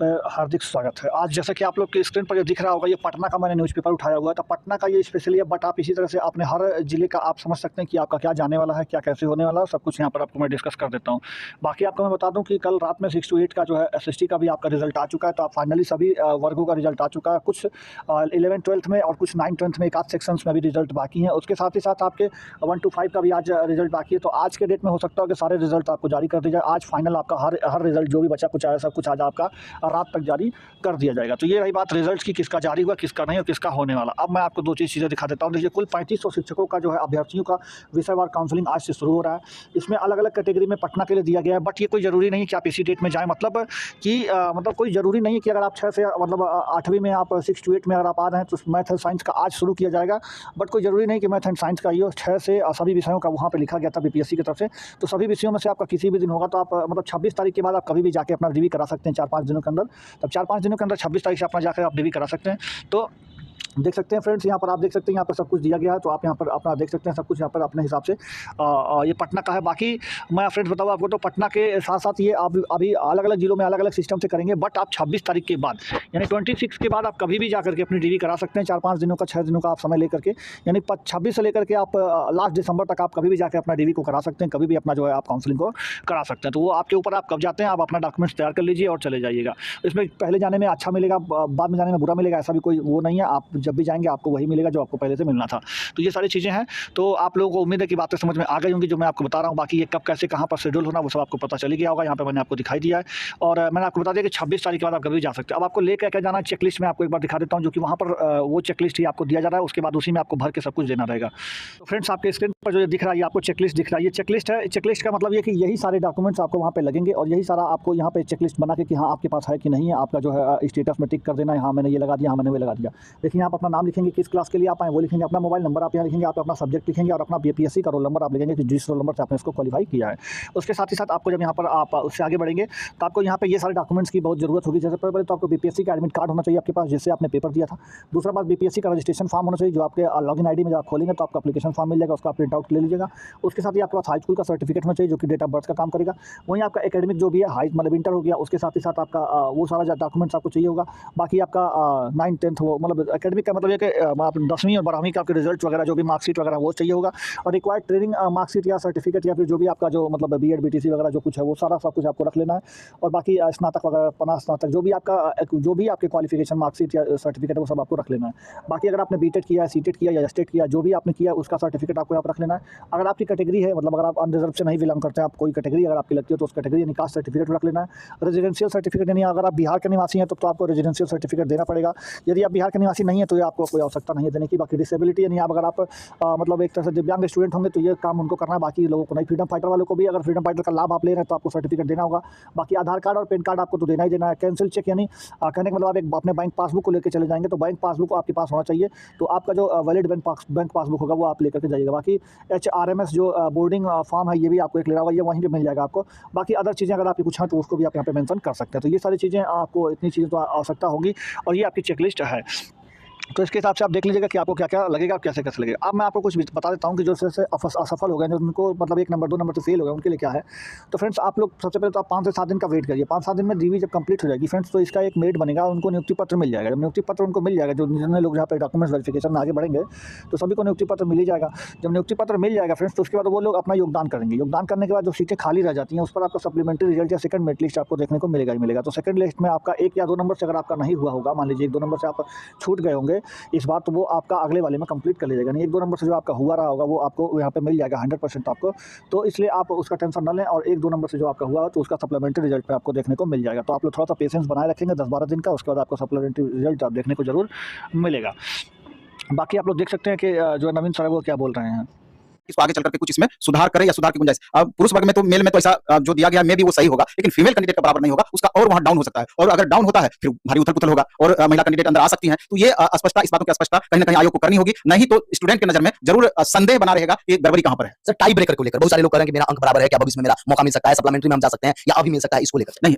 पे हार्दिक स्वागत है। आज जैसा कि आप लोग की स्क्रीन पर जो दिख रहा होगा, ये पटना का मैंने न्यूज़पेपर उठाया हुआ है। तो पटना का ये स्पेशली है, बट आप इसी तरह से अपने हर ज़िले का आप समझ सकते हैं कि आपका क्या जाने वाला है, क्या कैसे होने वाला है, सब कुछ यहाँ पर आपको मैं डिस्कस कर देता हूँ। बाकी आपको मैं बता दूँ कि कल रात में 6 to 8 का जो है एसएसटी का भी आपका रिजल्ट आ चुका है। तो आप फाइनली सभी वर्गों का रिजल्ट आ चुका है। कुछ 11th-12th में और कुछ 9th-10th में एक आध सेक्शंस में भी रिजल्ट बाकी हैं। उसके साथ ही साथ आपके 1 to 5 का भी आज रिजल्ट बाकी है। तो आज के डेट में हो सकता है कि सारे रिजल्ट आपको जारी कर दिया जाए। आज फाइनल आपका हर रिजल्ट जो भी बचा कुछ आया सब कुछ आज आपका रात तक जारी कर दिया जाएगा। तो ये रही बात रिजल्ट्स की, किसका जारी हुआ, किसका नहीं और किसका होने वाला। अब मैं आपको दो चीज़ें दिखा देता हूँ। देखिए, कुल 3500 शिक्षकों का जो है अभ्यर्थियों का विषयवार काउंसलिंग आज से शुरू हो रहा है। इसमें अलग अलग कैटेगरी में पटना के लिए दिया गया है, बट ये कोई ज़रूरी नहीं कि आप इसी डेट में जाएँ। मतलब कि मतलब कोई ज़रूरी नहीं है कि अगर आप 6 से मतलब 8वीं में आप 6 to 8 में अगर आप आ रहे हैं तो मैथ एंड साइंस का आज शुरू किया जाएगा। बट कोई ज़रूरी नहीं कि मैथ एंड साइंस का ये 6 से सभी विषयों का वहाँ पे लिखा गया था बीपीएससी की तरफ से। तो सभी विषयों में से आपका किसी भी दिन होगा तो आप मतलब 26 तारीख के बाद आप कभी भी जाके अपना रिव्यू करा सकते हैं 4-5 दिनों के अंदर। तब 4-5 दिनों के अंदर 26 तारीख से अपना जाकर आप रिव्यू करा सकते हैं। तो देख सकते हैं फ्रेंड्स, यहाँ पर आप देख सकते हैं, यहाँ पर सब कुछ दिया गया है। तो आप यहाँ पर अपना देख सकते हैं सब कुछ यहाँ पर अपने हिसाब से ये पटना का है। बाकी मैं फ्रेंड्स बताऊँ आपको, तो पटना के साथ साथ ये आप अभी अलग अलग जिलों में अलग अलग सिस्टम से करेंगे। बट आप 26 तारीख के बाद यानी 26 के बाद आप कभी भी जा करके अपनी डिग्री करा सकते हैं। 4-5 दिनों का 6 दिनों का आप समय लेकर के, यानी 26 से लेकर के आप लास्ट दिसंबर तक आप कभी भी जाकर अपना डिग्री को करा सकते हैं। कभी भी अपना जो है आप काउंसलिंग को करा सकते हैं। तो वो आपके ऊपर आप कब जाते हैं, आप अपना डॉक्यूमेंट्स तैयार कर लीजिए और चले जाइएगा। इसमें पहले जाने में अच्छा मिलेगा, बाद में जाने में बुरा मिलेगा, ऐसा भी कोई वो नहीं है। आप जब भी जाएंगे आपको वही मिलेगा जो आपको पहले से मिलना था। तो ये सारी चीज़ें हैं। तो आप लोगों को उम्मीद है कि बातें समझ में आ गई होंगी जो मैं आपको बता रहा हूँ। बाकी ये कब कैसे कहाँ पर शेड्यूल होना वो सब आपको पता चल गया होगा। यहाँ पे मैंने आपको दिखाई दिया है और मैंने आपको बता दिया कि 26 तारीख के बाद आप कभी भी जा सकते हैं। अब आपको लेकर क्या जाना है, चेकलिस्ट में आपको एक बार दिखा देता हूँ, जो कि वहाँ पर वो चेकलिस्ट ही आपको दिया जा रहा है। उसके बाद उसी में आपको भर के सब कुछ देना रहेगा। तो फ्रेंड्स, आपके स्क्रीन पर जो दिख रहा है ये आपको चेकलिस्ट दिख रहा है। ये चेकलिस्ट है। चेकलिस्ट का मतलब ये कि यही सारे डॉक्यूमेंट्स आपको वहाँ पे लगेंगे और यही सारा आपको यहाँ पे चेकलिस्ट बना के कि हाँ आपके पास है कि नहीं है, आपका जो है स्टेटस में टिक कर देना है। हाँ मैंने ये लगा दिया, हाँ मैंने वो लगा दिया। देखिए, आप अपना नाम लिखेंगे, किस क्लास के लिए आप आए वो लिखेंगे, अपना मोबाइल नंबर आप यहाँ लिखेंगे, आप अपना सब्जेक्ट लिखेंगे और अपना बीपीएससी का रोल नंबर आप लिखेंगे कि जिस रोल नंबर से आपने इसको क्वालिफाई किया है। उसके साथ ही साथ आपको जब यहाँ पर आप उससे आगे बढ़ेंगे तो आपको यहाँ पे ये सारे डॉक्यूमेंट्स की बहुत ज़रूरत होगी। जैसे पहले तो आपको बीपीएससी का एडमिट कार्ड होना चाहिए आपके पास, जिससे आपने पेपर दिया था। दूसरा बात, बीपीएससी का रजिस्ट्रेशन फॉर्म होना चाहिए, जो आपके लॉगिन आईडी में जब आप खोलेंगे तो आपका एप्लीकेशन फॉर्म मिल जाएगा, उसका प्रिंट आउट ले लीजिएगा। उसके साथ ही आपके पास हाई स्कूल का सर्टिफिकेट होना चाहिए जो कि डेट ऑफ बर्थ का काम करेगा। वहीं आपका एकेडमिक जो भी है हाई मतलब इंटर हो गया, उसके साथ ही साथ आपका वो सारा डॉक्यूमेंट्स आपको चाहिए होगा। बाकी आपका 9th-10th वो मतलब एकेडमिक का मतलब ये कि आप 10वीं और 12वीं का आपके रिजल्ट वगैरह जो भी मार्कशीट वगैरह वो चाहिए होगा। और रिक्वायर्ड ट्रेनिंग मार्कशीट या सर्टिफिकेट या फिर जो भी आपका जो मतलब बीएड बीटीसी वगैरह जो कुछ है वो सारा सब कुछ आपको रख लेना है। और बाकी स्नातक वगैरह स्नातक जो भी आपके क्वालिफिकेशन मार्कशीट या सर्टिफिकेट वो सब आपको रख लेना है। बाकी अगर आपने बीटेड किया है, सीटेड किया या स्टेट किया, जो भी आपने किया उसका सर्टिफिकेट आपको यहाँ पर रख लेना है। अगर आपकी कैटेगरी है मतलब अगर आप अनरिजर्व से नहीं बिलोंग करते हैं, आप कोई कैटेगरी अगर आपकी लगती है तो उस कैटेगरी यानी कास्ट सर्टिफिकेट रख लेना है। रेजिडेंशियल सर्टिफिकेट यानी अगर आप बिहार के निवासी हैं तो आपको रेजिडेंशियल सर्टिफिकेट देना पड़ेगा। यदि आप बिहार के निवासी नहीं है तो ये आपको कोई आवश्यकता नहीं है देने की। बाकी डिसेबिलिटी यानी अगर आप मतलब एक तरह से दिव्यांग स्टूडेंट होंगे तो ये काम उनको करना है, बाकी लोगों को नहीं। फ्रीडम फाइटर वालों को भी अगर फ्रीडम फाइटर का लाभ आप ले रहे हैं तो आपको सर्टिफिकेट देना होगा। बाकी आधार कार्ड और पैन कार्ड आपको तो देना ही देना है। कैंसिल चेक यानी कहने का मतलब आप एक अपने बैंक पासबुक को लेकर चले जाएंगे तो बैंक पासबुक आपके पास होना चाहिए। तो आपका जो वैलिड बैंक पासबुक होगा वो आप लेकर के जाइएगा। बाकी HRMS जो बोर्डिंग फॉर्म है ये भी आपको एक लेना होगा, ये वहीं पर मिल जाएगा आपको। बाकी अदर चीज़ें अगर आपकी कुछ हैं तो उसको भी आप यहाँ पे मेंशन कर सकते हैं। तो ये सारी चीज़ें आपको इतनी चीज़ें तो आवश्यकता होगी और ये आपकी चेकलिस्ट है। तो इसके हिसाब से आप देख लीजिएगा कि आपको क्या-क्या लगेगा और कैसे-कैसे लगेगा। अब मैं आपको कुछ बता देता हूँ कि जो जैसे असफल हो गए, जो उनको मतलब 1 नंबर 2 नंबर से फेल हो गए, उनके लिए क्या है। तो फ्रेंड्स, आप लोग सबसे पहले तो आप 5 से 7 दिन का वेट करिए। 5-7 दिन में डिग्री जब कंप्लीट हो जाएगी फ्रेंड्स, तो इसका एक मेट बनेगा, उनको नियुक्ति पत्र मिल जाएगा। जब नियुक्ति पत्र उनको मिल जाएगा, जो जितने लोग यहाँ पे डॉक्यूमेंट्स वेरिफिकेशन में आगे बढ़ेंगे तो सभी को नियुक्ति पत्र मिल ही जाएगा। जब नियुक्ति पत्र मिल जाएगा फ्रेंड्स, तो उसके बाद वो लोग अपना योगदान करेंगे। योगदान करने के बाद जो सीटें खाली रह जाती हैं उस पर आपको सप्लीमेंट्री रिजल्ट या सेकंड मेरिट लिस्ट आपको देखने को मिलेगा ही मिलेगा। तो सेकंड लिस्ट में आपका 1 या 2 नंबर से अगर आपका नहीं हुआ होगा, मान लीजिए 1-2 नंबर से आप छूट गए होंगे इस बार, तो वो आपका अगले वाले में कंप्लीट कर लीजिएगा। नहीं, 1-2 नंबर से जो आपका हुआ रहा होगा वो आपको यहाँ पे मिल जाएगा 100% आपको। तो इसलिए आप उसका टेंशन ना लें और 1-2 नंबर से जो आपका हुआ तो उसका सप्लीमेंट्री रिजल्ट पे आपको देखने को मिल जाएगा। तो आप लोग थोड़ा सा पेशेंस बनाए रखेंगे 10-12 दिन का, उसके बाद आपको सप्लीमेंट्री रिजल्ट आप देखने को ज़रूर मिलेगा। बाकी आप लोग देख सकते हैं कि जो नवीन सर है वो क्या बोल रहे हैं। इसको आगे चल करके कुछ इसमें सुधार करे या सुधार की गुंजाइश। अब पुरुष वर्ग में तो मेल में तो ऐसा जो दिया गया मे भी वो सही होगा, लेकिन फीमेल कैंडिडेट का बराबर नहीं होगा, उसका और वहां डाउन हो सकता है। और अगर डाउन होता है फिर भारी उथल पुथल होगा और महिला कैंडिडेट अंदर आ सकती हैं। तो ये स्पष्टता, इस बातों की स्पष्टता कहीं ना कहीं आयोग को करनी होगी, नहीं तो स्टूडेंट के नजर में जरूर संदेह बना रहेगा कि गड़बड़ी कहां पर है। सर, टाई ब्रेकर को लेकर बहुत सारे लोग कह रहे हैं कि मेरा अंक बराबर है, क्या भविष्य में मेरा मौका मिल सकता है, सप्लीमेंट्री में हम जा सकते हैं या अभी मिल सकता है, इसको लेकर नहीं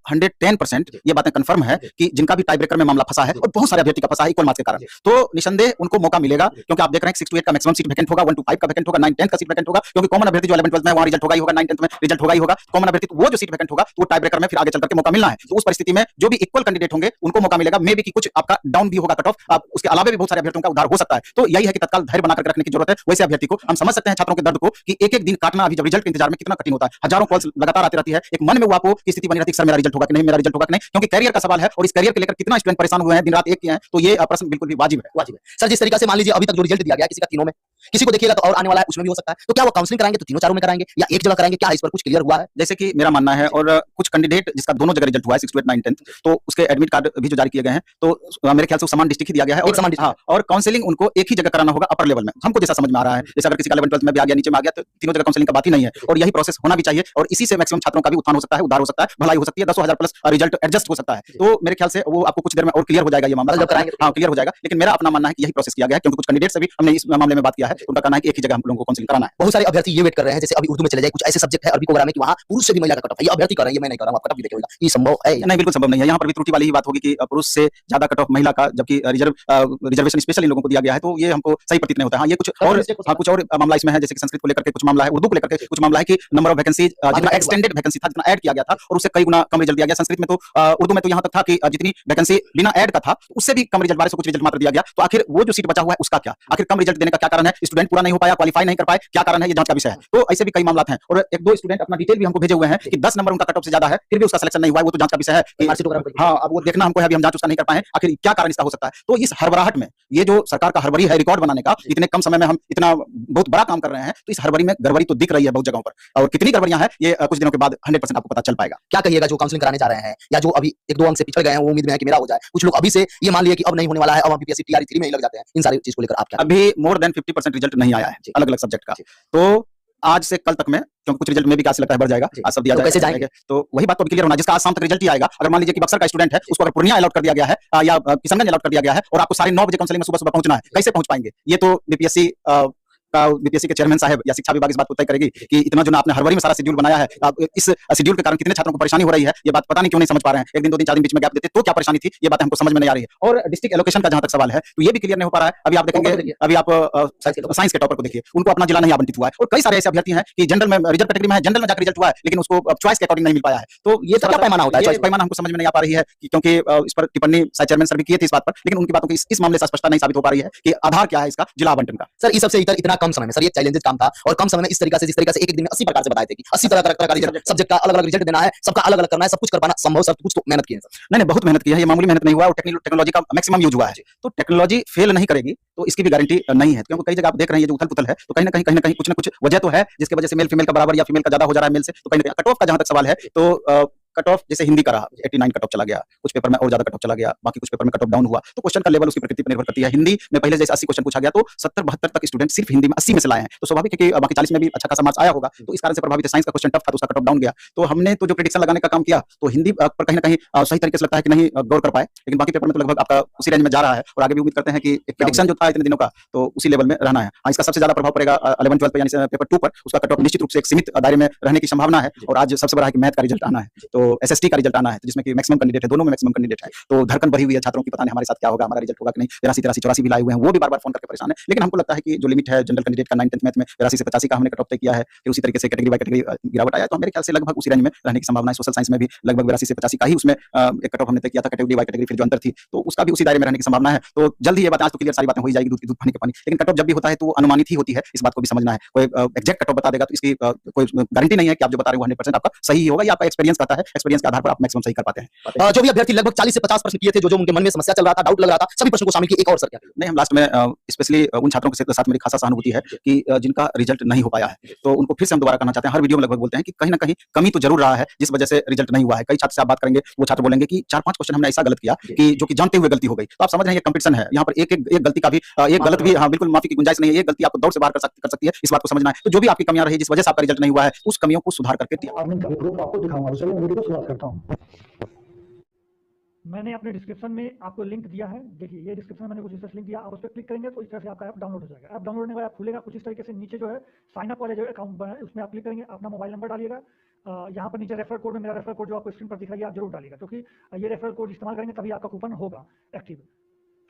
110% ये बातें कंफर्म है कि जिनका भी टाई ब्रेकर में मामला फंसा है और बहुत सारे अभ्यर्थी का फंसा है इक्वल मार्क्स के कारण, तो निसंदेह उनको मौका मिलेगा। क्योंकि आप देख रहे हैं 6 to 8 का मैक्सिमम सीट वैकेंट होगा, 1 to 5 का वैकेंट होगा, 9 10th का सीट वैकेंट होगा, क्योंकि कॉमन अभ्यर्थी जो 11 12th में वहां रिजल्ट होगा ही होगा, 9 10th में रिजल्ट होगा ही होगा, कॉमन अभ्यर्थी तो वो जो सीट वैकेंट होगा तो वो टाई ब्रेकर में फिर आगे चल करके मौका मिलना है। तो उस परिस्थिति में जो भी इक्वल कैंडिडेट होंगे उनको मौका मिलेगा, मे बी कि कुछ आपका डाउन भी होगा कट ऑफ, उसके अलावा भी बहुत सारे अभ्यर्थियों का उधार हो सकता है। तो यही है कि तत्काल धैर्य बनाकर रखने की जरूरत है। वैसे अभ्यर्थी को हम समझ सकते हैं छात्रों के दर्द को कि एक एक दिन काटना अभी जब रिजल्ट के इंतजार में कितना कठिन होता है, हजारों कॉल्स लगातार आती रहती है, एक मन में वो आपको की स्थिति बनी रहती है, सर मेरा रिजल्ट होगा कि नहीं, मेरा रिजल्ट होगा कि नहीं, क्योंकि कैरियर का सवाल है और इस कैरियर को लेकर कितना स्टूडेंट परेशान हुए हैं, दिन रात एक किए हैं, तो ये प्रश्न बिल्कुल भी वाजिब है। वाजिब है। सर जिस तरीके से मान लीजिए अभी तक जो रिजल्ट दिया गया किसी का तीनों में, किसी को देखिएगा तो और आने वाला है उसमें भी हो सकता है, तो क्या वो काउंसलिंग कराएंगे तो तीनों चारों में कराएंगे या एक जगह कराएंगे, क्या इस पर कुछ क्लियर हुआ है? जैसे कि मेरा मानना है और कुछ कैंडिडेट जिसका दोनों जगह रिजल्ट हुआ है 6 to 8 9 10th, तो उसके एडमिट कार्ड भी जो जारी किए गए हैं, तो मेरे ख्याल से समान डिस्ट्रिक्ट ही दिया गया है एक समान district। हाँ, और काउंसलिंग उनको एक ही जगह कराना होगा अपर लेवल में, हमको जैसा समझ में आ रहा है। जैसे अगर किसी का 11 12th में भी आ गया, नीचे में आ गया, तो तीनों जगह काउंसलिंग का बात ही नहीं है, और यही प्रोसेस होना भी चाहिए, और इसी से मैक्सिमम छात्रों का भी उत्थान हो सकता है, उद्धार हो सकता है, भलाई हो सकती है, 10,000 प्लस रिजल्ट एडजस्ट हो सकता है। तो मेरे ख्याल से वो आपको कुछ देर में और क्लियर हो जाएगा ये मामला, जब कराएंगे हाँ क्लियर हो जाएगा। लेकिन मेरा अपना मानना है कि यही प्रोसेस किया गया है, क्योंकि कुछ कैंडिडेट से भी हमने इस मामले में बात किया है, उनका कहना है कि एक ही जगह हम लोगों को काउंसलिंग कराना है। बहुत सारे अभ्यर्थी ये वेट कर रहे हैं, जैसे अभी उर्दू में चले जाए, कुछ ऐसे सब्जेक्ट है अरबी प्रोग्राम में कि वहां पुरुष से भी महिला का कट ऑफ है, ये अभ्यर्थी कर रहे हैं, ये मैं नहीं कर रहा हूं, आप कट ऑफ भी देखेगा, ये संभव है? नहीं, बिल्कुल संभव नहीं है। यहाँ पर भी त्रुटि वाली ही बात होगी कि पुरुष से ज्यादा कट ऑफ महिला का, जबकि रिजर्वेशन स्पेशल इन लोगों को दिया गया है, तो ये हमको सही प्रतीत नहीं होता है। हाँ, ये कुछ और कुछ और मामला इसमें है, जैसे कि संस्कृत को लेकर के कुछ मामला है, उर्दू को लेकर के कुछ मामला है कि नंबर ऑफ वैकेंसीज जितना एक्सटेंडेड वैकेंसी था, जितना ऐड किया गया था, और उससे कई गुना कम रिजल्ट दिया गया। संस्कृत में तो उर्दू में तो यहाँ तक था कि जितनी वैकेंसी बिना ऐड का था उससे भी कम रिजल्ट, 1200 कुछ रिजल्ट मात्र दिया गया। तो आखिर वो जो सीट बचा हुआ है उसका क्या, आखिर कम रिजल्ट देने का क्या कारण है? स्टूडेंट पूरा नहीं हो पाया, क्वालिफाई नहीं कर पाए, क्या कारण है? ये जांच का विषय है। तो ऐसे भी कई मामला हैं, और एक दो स्टूडेंट अपना डिटेल भी हमको भेजे हुए हैं कि 10 नंबर उनका कट ऑफ से ज्यादा है, फिर भी उसका सिलेक्शन नहीं हुआ है, वो तो जांच का विषय है कि हाँ, अब वो देखना हमको है, अभी हम जांच उसका नहीं कर पाए हैं, आखिर क्या कारण इसका हो सकता है। तो इस हड़बड़ाहट में ये जो सरकार का हड़बड़ी है रिकॉर्ड बनाने का, इतने कम समय में हम इतना बहुत बड़ा काम कर रहे हैं, तो इस हड़बड़ी में गड़बड़ी तो दिख रही है बहुत जगहों पर, और कितनी गड़बड़ियां हैं ये कुछ दिनों के बाद 100% आपको पता चल पाएगा। क्या कहिएगा जो काउंसलिंग कराने जा रहे हैं या जो अभी एक दो अंक से पिछड़ गए हैं, वो उम्मीद में है कि मेरा हो जाए, कुछ लोग अभी से ये मान लिए कि अब नहीं होने वाला है, अब हम बीपीएससी टीआरई 3 में ही लग जाते हैं, इन सारी चीज को लेकर आप क्या? अभी मोर देन 50% रिजल्ट नहीं आया है अलग अलग सब्जेक्ट का, तो आज से कल तक में, क्योंकि कुछ रिजल्ट में भी क्या लगता है बढ़ जाएगा, आज सब दिया तो जाएगा, कैसे जाएंगे? तो वही बात तो क्लियर होना, जिसका आज शाम तक रिजल्ट ही आएगा। अगर मान लीजिए कि बक्सर का स्टूडेंट है, उसको अगर पूर्णिया अलॉट कर दिया गया है या किशनगंज अलॉट कर दिया गया है, और आपको 9:30 बजे काउंसलिंग में सुबह सुबह पहुंचना है, कैसे पहुंच पाएंगे? ये तो बीपीएससी के चेयरमैन साहब या शिक्षा विभाग इस बात को तय करेगी कि इतना जो ना आपने हड़बड़ी में सारा शेड्यूल बनाया है, इस शेड्यूल के कारण कितने छात्रों को परेशानी हो रही है, ये बात पता नहीं क्यों नहीं समझ पा रहे हैं। एक दिन 2 दिन 4 दिन बीच में गैप देते तो क्या परेशानी थी, ये बात हमको समझ में नहीं आ रही है। और डिस्ट्रिक्ट एलोकेशन का जहां तक सवाल है, तो ये भी क्लियर नहीं हो पा रहा है। अभी आप देखेंगे, अभी आप साइंस के टॉपर को देखिए, उनको अपना जिला नहीं आवंटित हुआ है, और कई सारे ऐसे अभ्यर्थी हैं कि जनरल में रिजर्व कैटेगरी में है, जनरल में जाकर रिजल्ट हुआ है, लेकिन उसको चॉइस के अकॉर्डिंग नहीं मिल पाया है। तो ये क्या पैमाना होता है? पैमाना हमको समझ में नहीं आ पा रही है, क्योंकि इस पर टिप्पणी चेयरमैन सर भी किए थे इस बात पर, लेकिन उनकी बातों की इस मामले से स्पष्टता नहीं साबित हो पा रही है कि आधार क्या है इसका जिला आवंटन का। सर इस सबसे इतना कम समय में सर ये चैलेंजेस काम था, और कम समय में इस तरीके से जिस तरीके से एक दिन में 80 प्रकार से बताए थे कि 80 तरह का रिजल्ट, सब्जेक्ट का अलग-अलग रिजल्ट देना है, सबका अलग-अलग करना है, सब कुछ कर पाना संभव, सब कुछ तो मेहनत की है सर। नहीं, बहुत मेहनत की है, ये मामूली मेहनत नहीं हुआ, और टेक्नोलॉजी का मैक्सिमम यूज हुआ है। तो टेक्नोलॉजी फेल नहीं करेगी तो इसकी भी गारंटी नहीं है, क्योंकि कई जगह आप देख रहे हैं ये जो उथल-पुथल है, तो कहीं न कहीं कुछ न कुछ वजह तो है, जिसकी वजह से मेल फीमेल का बराबर या फीमेल का ज्यादा हो जा रहा है मेल से। तो कहीं न कहीं कट ऑफ का जहां तक सवाल है, तो कट ऑफ जैसे हिंदी का रहा 89 कट ऑफ चला गया, कुछ पेपर में और ज्यादा कट ऑफ चला गया, बाकी कुछ पेपर में कट ऑफ डाउन हुआ, तो क्वेश्चन का लेवल उसकी प्रकृति पर निर्भर करती है। हिंदी में पहले जैसे 80 क्वेश्चन पूछा गया, तो 70-72 तक स्टूडेंट सिर्फ हिंदी में 80 में से लाए हैं, तो स्वाभाविक है कि बाकी 40 में भी अच्छा खासा मार्क्स आया होगा, तो इस कारण से प्रभावित है। साइंस का क्वेश्चन टफ था तो उसका कट ऑफ डाउन गया। तो हमने तो जो प्रेडिक्शन लगाने का काम किया, तो हिंदी पर कहीं न कहीं सही तरीके से लगता है कि नहीं गौर कर पाए, लेकिन बाकी पेपर में तो लगभग आपका उसी रेंज में जा रहा है, और आगे भी उम्मीद करते हैं कि एक प्रेडिक्शन जो था इतने दिनों का, तो उसी लेवल में रहना है। हाँ, इसका सबसे ज्यादा प्रभाव पड़ेगा 11 12 पे, यानी पेपर 2 पर, उसका कट ऑफ निश्चित रूप से एक सीमित दायरे में रहने की संभावना है। और आज सबसे बड़ा है कि मैथ का रिजल्ट आना है, तो एसएसटी का रिजल्ट आना है, जिसमें कि मैक्सिमम कैंडिडेट है, दोनों में मैक्सिमम कैंडिडेट है, तो धड़कन बढ़ी हुई है छात्रों की, पता नहीं हमारे साथ क्या होगा, हमारा रिजल्ट होगा कि नहीं। 83 83 84 भी लाए हुए हैं, वो भी बार-बार फोन करके परेशान है। लेकिन हमको लगता है कि जो लिमिट है जनरल कैंडिडेट का 9 10th मैथ में 83 से 85 का हमने कट ऑफ तय किया है, फिर उसी तरीके से कैटेगरी बाय कैटेगरी गिरावट आया, तो मेरे ख्याल से लगभग उसी रेंज में रहने की संभावना है। सोशल साइंस में भी लगभग 82 से 85 का ही उसमें एक कट ऑफ हमने तय किया था, कैटेगरी बाय कैटेगरी फिर जो अंतर थी, तो उसका भी उसी दायरे में रहने की संभावना है। तो जल्द ही ये बात, आज तो क्लियर सारी बातें हो ही जाएगी, दूध पानी के पानी। लेकिन कट ऑफ जब भी होता है तो वो अनुमानित ही होती है, इस बात को भी समझना है। कोई एग्जैक्ट कट ऑफ बता देगा तो इसकी कोई गारंटी नहीं है कि आप जो बता रहे हो 100% आपका सही होगा, या आपका एक्सपीरियंस कहता है, एक्सपीरियंस के आधार पर आप मैक्सिमम सही कर पाते हैं। जो भी अभ्यर्थी लगभग 40 से 50 प्रश्न किए थे, जो उनके मन में समस्या चल रहा था, डाउट लग रहा था, सभी प्रश्नों को शामिल किए, एक और सर क्या? नहीं, हम लास्ट में स्पेशली उन छात्रों के साथ मेरी खासा सहानुभूति है कि जिनका रिजल्ट नहीं हो पाया है, तो उनको फिर से हम दोबारा करना चाहते हैं। हर वीडियो में लगभग बोलते हैं कि कहीं न कहीं कमी तो जरूर रहा है, जिस वजह से रिजल्ट नहीं हुआ है। कई छात्र से आप बात करेंगे, वो छात्र बोलेंगे कि 4-5 क्वेश्चन हमने ऐसा गलत किया कि जो कि जानते हुए गलती हो गई। तो आप समझ रहे हैं ये कंपटीशन है, यहाँ पर एक गलती का भी एक गलत भी, हाँ बिल्कुल माफी की गुंजाइश नहीं है, एक गलती आपको दौड़ से बाहर कर सकती है, इस बात को समझना है। तो जो भी आपकी कमियां रही, जिस वजह से आपका रिजल्ट नहीं हुआ है, उस कमियों को सुधार करके आपको दिखाऊंगा, चलिए वीडियो को शुरुआत करता हूँ। मैंने अपने डिस्क्रिप्शन में आपको लिंक दिया है, देखिए ये डिस्क्रिप्शन में मैंने कुछ इस तरह से लिंक दिया, आप उस पर क्लिक करेंगे तो इस तरह से आपका ऐप डाउनलोड हो जाएगा। ऐप डाउनलोड होने के बाद खुलेगा कुछ इस तरीके से, नीचे जो है साइन अप वाले जो अकाउंट बना है उसमें आप क्लिक करेंगे, अपना मोबाइल नंबर डालिएगा, यहाँ पर नीचे रेफर कोड में मेरा रेफर कोड जो आपको स्क्रीन पर दिख रहा है आप जरूर डालिएगा, क्योंकि ये रेफर कोड इस्तेमाल करेंगे तभी आपका कूपन होगा एक्टिव।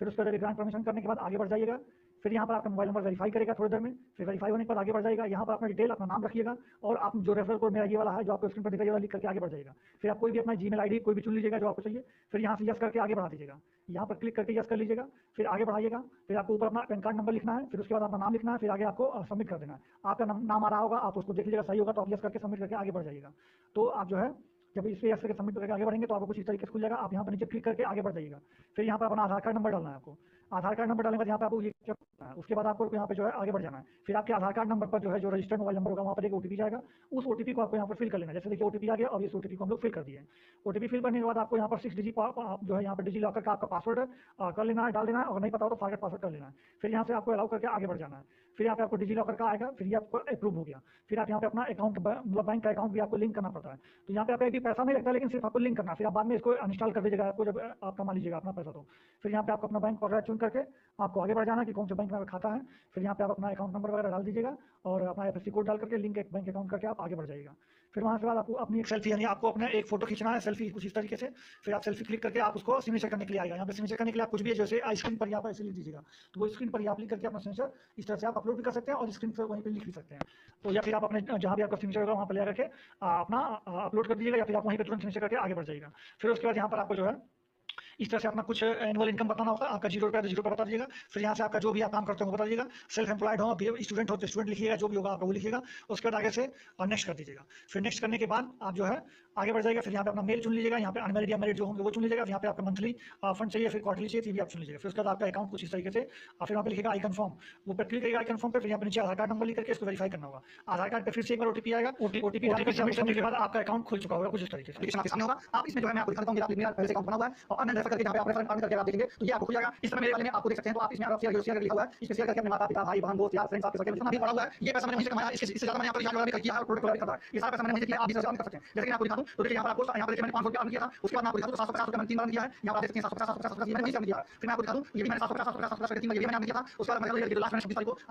फिर उस पर ग्रांट परमिशन करने के बाद आगे बढ़ जाइएगा, फिर यहाँ पर आपका मोबाइल नंबर वेरीफाई करेगा थोड़ी देर में, फिर वेरीफाई होने के बाद आगे बढ़ जाएगा। यहाँ पर अपना डिटेल, अपना नाम रखिएगा और आप जो रेफरल कोड मेरा ये वाला है जो आपको स्क्रीन पर दिखाई वाला लिख करके आगे बढ़ जाएगा। फिर आप कोई भी अपना जीमेल आईडी कोई भी चुन लीजिएगा जो आपको चाहिए, फिर यहाँ से यस करके आगे बढ़ा दीजिएगा। यहाँ पर क्लिक करके यस कर लीजिएगा, फिर आगे बढ़ाइएगा। फिर आपको ऊपर अपना पैन कार्ड नंबर लिखना है, फिर उसके बाद अपना नाम लिखना है, फिर आगे आपको सबमिट कर देना है। आपका नाम आ रहा होगा, आप उसको देख लीजिएगा, सही होगा तो आप यस करके सबमिट करके आगे बढ़ जाइएगा। तो आप जो है जब इस पे यस करके सबमिट करके आगे बढ़ेंगे तो आपको कुछ इस तरीके से खुल जाएगा। आप यहाँ पर नीचे क्लिक करके आगे बढ़ जाइएगा। फिर यहाँ पर अपना आधार कार्ड नंबर डालना है आपको। आधार कार्ड नंबर डालने के बाद यहाँ पे आपको ये करना है। उसके बाद आपको यहाँ पे जो है आगे बढ़ जाना है। फिर आपके आधार कार्ड नंबर पर जो है जो रजिस्टर्ड मोबाइल नंबर होगा वहाँ पर एक ओटीपी जाएगा। उस ओटीपी को आपको यहाँ पर फिल कर लेना है। जैसे देखिए ओटीपी आ गया, अब इस ओटीपी को हम लोग फिल कर दिए। ओटीपी फिल करने के बाद आपको यहाँ पर 6 डिजिट जो है यहाँ पर डिजी लॉकर का आपका पासवर्ड कर लेना है, डाल देना है। और नहीं पता हो तो फॉरगेट पासवर्ड कर लेना है। फिर यहाँ से आपको अलाउ करके आगे बढ़ जाना है। फिर यहाँ पे आपको डिजी लॉकर का आएगा, फिर ये आपको अप्रूव हो गया। फिर आप यहाँ पे अपना अकाउंट मतलब बैंक का अकाउंट भी आपको लिंक करना पड़ता है। तो यहाँ पे आपका भी पैसा नहीं लगता, लेकिन सिर्फ आपको लिंक करना। फिर आप बाद में इसको अनइंस्टॉल कर दीजिएगा आपको जब आप कमा लीजिएगा अपना पैसा। तो फिर यहाँ पे आपको अपना बैंक वगैरह चुन करके आपको आगे बढ़ जाना कि कौन से बैंक में खाता है। फिर यहाँ पे आप अपना अकाउंट नंबर वगैरह डाल दीजिएगा और अपना एफएससी कोड डाल करके लिंक एक बैंक अकाउंट करके आप आगे बढ़ जाइएगा। फिर वहाँ से बाद आपको अपनी एक सेल्फी यानी आपको अपना एक फोटो खींचना है, सेल्फी कुछ इस तरीके से। फिर आप सेल्फी क्लिक करके आप उसको सिग्नेचर करने के लिए आएगा। यहाँ पे सिग्नेचर करने के लिए आप कुछ भी है जैसे स्क्रीन पर यहाँ पर ऐसे लिख दीजिएगा। तो वो स्क्रीन पर आप लिख करके अपना सिग्नेचर इस तरह से आप अपलोड भी कर सकते हैं और स्क्रीन पर वहीं पर लिख भी सकते हैं। तो या फिर आप अपने जहाँ भी आपका सिग्नेचर होगा वहाँ पर ले करके अपना अपलोड कर दीजिएगा या फिर आप वहीं पर तुरंत सिग्नेचर करके आगे बढ़ जाइएगा। फिर उसके बाद यहाँ पर आपको जो है इस तरह से अपना कुछ एनुअल इनकम बताना होगा। आपका 0 रुपया तो 0 रुपया बता दीजिएगा। फिर यहाँ से आपका जो भी आप काम करते हो वो बता दीजिएगा। सेल्फ एम्प्लॉयड हो, स्टूडेंट हो तो स्टूडेंट लिखिएगा, जो भी होगा आपका वो लिखिएगा। उसके बाद आगे से नेक्स्ट कर दीजिएगा। फिर नेक्स्ट करने के बाद आप जो है आगे बढ़ जाएगा। फिर यहाँ पे अपना मेल चुन लीजिएगा, यहाँ पे अनमेरिड या मैरिड जो होंगे वो चुन लीजिएगा। यहाँ पे आपका मंथली फंड चाहिए, फिर क्वार्टरली चाहिए, भी आप चुन लीजिएगा। फिर उसके बाद आपका अकाउंट कुछ इस तरीके से फिर वहाँ पे लिखेगा आई कन्फर्म, वो पर क्लिक करेगा आई कन्फर्म पे। फिर यहाँ पे नीचे आधार कार्ड नंबर लिख करके इसको वेरीफाई करना होगा। आधार कार्ड पे फिर से एक बार ओटीपी आएगा। ओटीपी डालकर सबमिट करने के बाद आपका अकाउंट खुल चुका होगा कुछ इस तरीके से। एप्लीकेशन आपके सामने होगा। आप इसमें जो है मैं आपको दिखाता हूँ कि आप मेरा पहले से अकाउंट बना हुआ है और अन्य रेफर करके जहाँ पे आप रेफर करके आप देखेंगे तो ये आपको खुल जाएगा। इस तरह मेरे वाले में आपको देख सकते हैं। तो आप इसमें शेयर लिखा हुआ है, इसमें शेयर करके अपने माता पिता भाई बहन दोस्त यार फ्रेंड्स आपके सबके जितना भी पड़ा हुआ है ये पैसा मैंने वहीं से कमाया। इससे ज्यादा मैंने यहाँ पर रिचार्ज वगैरह किया है और प्रोडक्ट वगैरह खरीदा है। ये सारा पैसा मैंने वहीं से किया। आप भी कर सकते हैं। जैसे कि आपको दिखा दूं तो देखिए यहाँ पर आपको यहाँ पर देखिए मैंने 500 रुपया अर्न किया था। उसके बाद मैं आपको दिखा दूं 750 रुपया मैंने 3 बार किया है। यहाँ पर देख सकते हैं 750 मैंने वहीं से अर्न किया है। फिर मैं आपको दिखा दूं ये भी मैंने 750 3 बार ये भी मैंने अर्न किया था। उसके बाद मैं लास्ट में 26 तारीख को